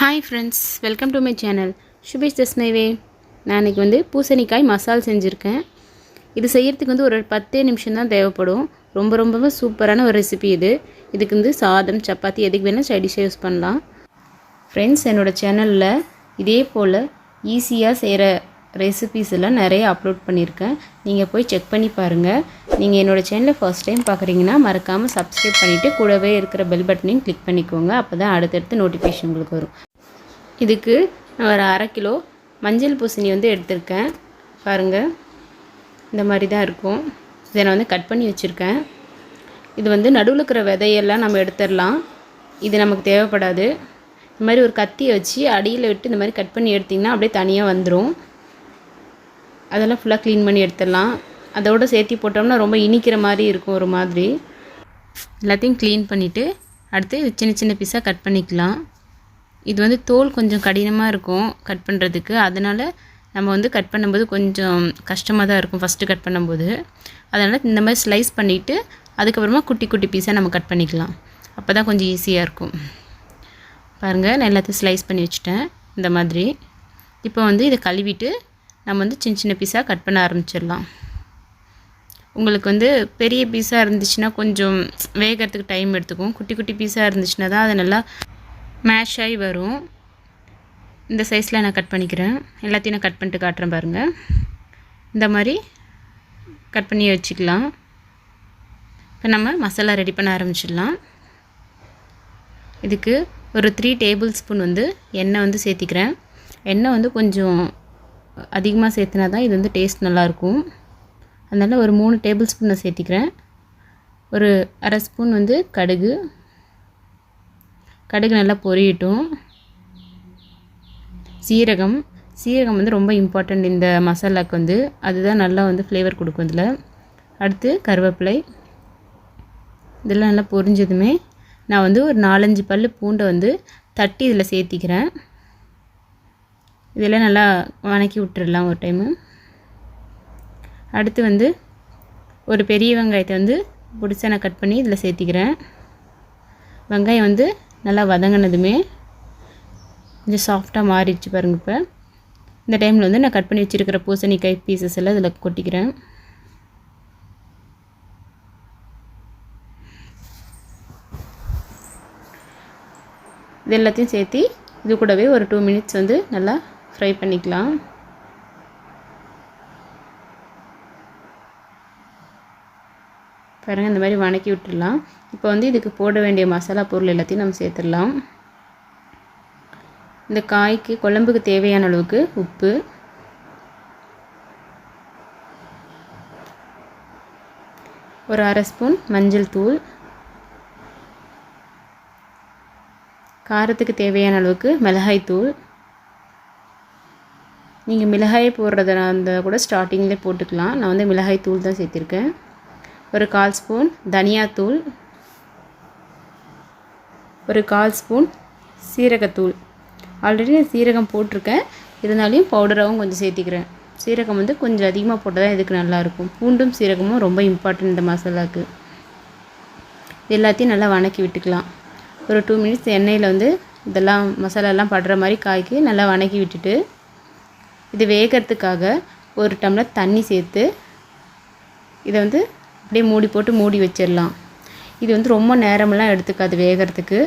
Hi friends, welcome to my channel Shubish this my way. நான் இன்றைக்கி வந்து பூசணிக்காய் மசால் செஞ்சுருக்கேன். இது செய்கிறதுக்கு வந்து ஒரு 10 நிமிஷம் தான் தேவைப்படும். ரொம்பவே சூப்பரான ஒரு ரெசிபி இது. இதுக்கு வந்து சாதம், சப்பாத்தி எதுக்கு வேணால் சைட் டிஷ்ஷாக யூஸ் பண்ணலாம். ஃப்ரெண்ட்ஸ், என்னோடய சேனலில் இதே போல் ஈஸியாக செய்கிற ரெசிபீஸ் எல்லாம் நிறைய அப்லோட் பண்ணியிருக்கேன். நீங்கள் போய் செக் பண்ணி பாருங்கள். நீங்கள் என்னோடய சேனலை ஃபர்ஸ்ட் டைம் பார்க்குறீங்கன்னா மறக்காமல் சப்ஸ்கிரைப் பண்ணிவிட்டு கூடவே இருக்கிற பெல் பட்டனையும் கிளிக் பண்ணிக்கோங்க. அப்போ தான் அடுத்தடுத்து நோட்டிஃபிகேஷன் உங்களுக்கு வரும். இதுக்கு நான் ஒரு 1/2 கிலோ மஞ்சள் பூசணி வந்து எடுத்திருக்கேன். பாருங்கள், இந்த மாதிரி தான் இருக்கும். இதை நான் வந்து கட் பண்ணி வச்சுருக்கேன். இது வந்து நடுவில் இருக்கிற விதையெல்லாம் நம்ம எடுத்துடலாம். இது நமக்கு தேவைப்படாது. இந்த மாதிரி ஒரு கத்தியை வச்சு அடியில் விட்டு இந்த மாதிரி கட் பண்ணி எடுத்திங்கன்னா அப்படியே தனியாக வந்துடும். அதெல்லாம் ஃபுல்லாக க்ளீன் பண்ணி எடுத்துடலாம். அதோடு சேர்த்தி போட்டோம்னா ரொம்ப இனிக்கிற மாதிரி இருக்கும். ஒரு மாதிரி எல்லாத்தையும் க்ளீன் பண்ணிவிட்டு அடுத்து சின்ன சின்ன பீஸாக கட் பண்ணிக்கலாம். இது வந்து தோல் கொஞ்சம் கடினமாக இருக்கும் கட் பண்ணுறதுக்கு. அதனால் நம்ம வந்து கட் பண்ணும்போது கொஞ்சம் கஷ்டமாக தான் இருக்கும் ஃபஸ்ட்டு கட் பண்ணும்போது. அதனால் இந்த மாதிரி ஸ்லைஸ் பண்ணிவிட்டு அதுக்கப்புறமா குட்டி குட்டி பீஸாக நம்ம கட் பண்ணிக்கலாம். அப்போ தான் கொஞ்சம் ஈஸியாக இருக்கும். பாருங்கள், நான் எல்லாத்தையும் ஸ்லைஸ் பண்ணி வச்சுட்டேன் இந்த மாதிரி. இப்போ வந்து இதை கழுவிட்டு நம்ம வந்து சின்ன சின்ன பீஸாக கட் பண்ண ஆரம்பிச்சிடலாம். உங்களுக்கு வந்து பெரிய பீஸாக இருந்துச்சுன்னா கொஞ்சம் வேகிறதுக்கு டைம் எடுத்துக்கும். குட்டி குட்டி பீஸாக இருந்துச்சுன்னா தான் அது நல்லா மேஷ் ஆகி வரும். இந்த சைஸில் நான் கட் பண்ணிக்கிறேன். எல்லாத்தையும் நான் கட் பண்ணிட்டு காட்டுறேன் பாருங்கள். இந்த மாதிரி கட் பண்ணி வச்சுக்கலாம். இப்போ நம்ம மசாலா ரெடி பண்ண ஆரம்பிச்சிடலாம். இதுக்கு ஒரு 3 டேபிள் ஸ்பூன் வந்து எண்ணெய் வந்து சேர்த்திக்கிறேன். எண்ணெய் வந்து கொஞ்சம் அதிகமாக சேர்த்துனா தான் இது வந்து டேஸ்ட் நல்லாயிருக்கும். அதனால் ஒரு 3 டேபிள் ஸ்பூன் நான் சேர்த்திக்கிறேன். ஒரு 1/2 ஸ்பூன் வந்து கடுகு நல்லா பொரியட்டும். சீரகம் வந்து ரொம்ப இம்பார்ட்டண்ட் இந்த மசாலாவுக்கு வந்து. அதுதான் நல்லா வந்து ஃப்ளேவர் கொடுக்கும் இதில். அடுத்து கருவேப்பிலை. இதெல்லாம் நல்லா பொரிஞ்சதுமே நான் வந்து ஒரு 4-5 பல் பூண்டை வந்து தட்டி இதில் சேர்த்திக்கிறேன். இதெல்லாம் நல்லா வணக்கி விட்டுடலாம் ஒரு டைமு. அடுத்து வந்து ஒரு பெரிய வெங்காயத்தை வந்து பிடிச்சா நான் கட் பண்ணி இதில் சேர்த்திக்கிறேன். வெங்காயம் வந்து நல்லா வதங்கினதுமே கொஞ்சம் சாஃப்டாக மாறிடுச்சு பாருங்கள். இப்போ இந்த டைமில் வந்து நான் கட் பண்ணி வச்சுருக்கிற பூசணிக்காய் பீசஸ் எல்லாம் இதில் கொட்டிக்கிறேன். இது எல்லாத்தையும் சேர்த்து இது கூடவே ஒரு 2 மினிட்ஸ் வந்து நல்லா ஃப்ரை பண்ணிக்கலாம். பாருங்கள், இந்த மாதிரி வணக்கி விட்டுடலாம். இப்போ வந்து இதுக்கு போட வேண்டிய மசாலா பொருள் எல்லாத்தையும் நம்ம சேர்த்துடலாம். இந்த காய்க்கு குழம்புக்கு தேவையான அளவுக்கு உப்பு, ஒரு 1/2 ஸ்பூன் மஞ்சள் தூள், காரத்துக்கு தேவையான அளவுக்கு மிளகாய் தூள். நீங்கள் மிளகாயை போடுறதா இருந்தால் கூட ஸ்டார்டிங்கில் போட்டுக்கலாம். நான் வந்து மிளகாய் தூள் தான் சேர்த்திருக்கேன். ஒரு 1/4 ஸ்பூன் தனியாத்தூள், ஒரு 1/4 ஸ்பூன் சீரகத்தூள். ஆல்ரெடி நான் சீரகம் போட்டிருக்கேன், இருந்தாலும் பவுடராகவும் கொஞ்சம் சேர்த்திக்கிறேன். சீரகம் வந்து கொஞ்சம் அதிகமாக போட்டால் தான் இதுக்கு நல்லாயிருக்கும். பூண்டும் சீரகமும் ரொம்ப இம்பார்ட்டன்ட் இந்த மசாலாவுக்கு. எல்லாத்தையும் நல்லா வணக்கி விட்டுக்கலாம். ஒரு 2 மினிட்ஸ் எண்ணெயில் வந்து இதெல்லாம் மசாலாலாம் படுற மாதிரி காய்க்கு நல்லா வணக்கி விட்டுட்டு இது வேகிறதுக்காக ஒரு டம்ளர் தண்ணி சேர்த்து இதை வந்து அப்படியே மூடி போட்டு மூடி வச்சிடலாம். இது வந்து ரொம்ப நேரமெல்லாம் எடுத்துக்காது வேகிறதுக்கு.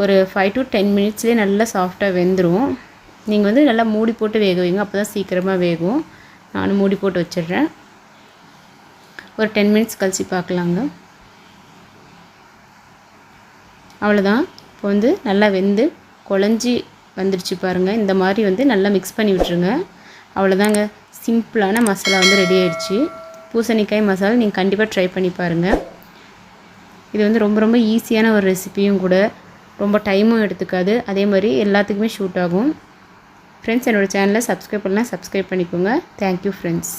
ஒரு 5 to 10 மினிட்ஸ்லேயே நல்லா சாஃப்டாக வெந்துடும். நீங்கள் வந்து நல்லா மூடி போட்டு வேக வைங்க, அப்போ தான் சீக்கிரமாக வேகும். நானும் மூடி போட்டு வச்சிடுறேன். ஒரு 10 மினிட்ஸ் கழித்து பார்க்கலாங்க. அவ்வளோதான். இப்போ வந்து நல்லா வெந்து குழஞ்சி வந்துடுச்சு பாருங்கள். இந்த மாதிரி வந்து நல்லா மிக்ஸ் பண்ணி விட்டுருங்க. அவ்வளோதாங்க, சிம்பிளான மசாலா வந்து ரெடி ஆயிடுச்சு. பூசணிக்காய் மசாலா நீங்கள் கண்டிப்பாக ட்ரை பண்ணி பாருங்கள். இது வந்து ரொம்ப ஈஸியான ஒரு ரெசிபியும் கூட. ரொம்ப டைமும் எடுத்துக்காது. அதே மாதிரி எல்லாத்துக்குமே ஷூட் ஆகும். ஃப்ரெண்ட்ஸ், என்னோடய சேனலை சப்ஸ்கிரைப் பண்ணலாம், சப்ஸ்கிரைப் பண்ணிக்கோங்க. Thank you friends.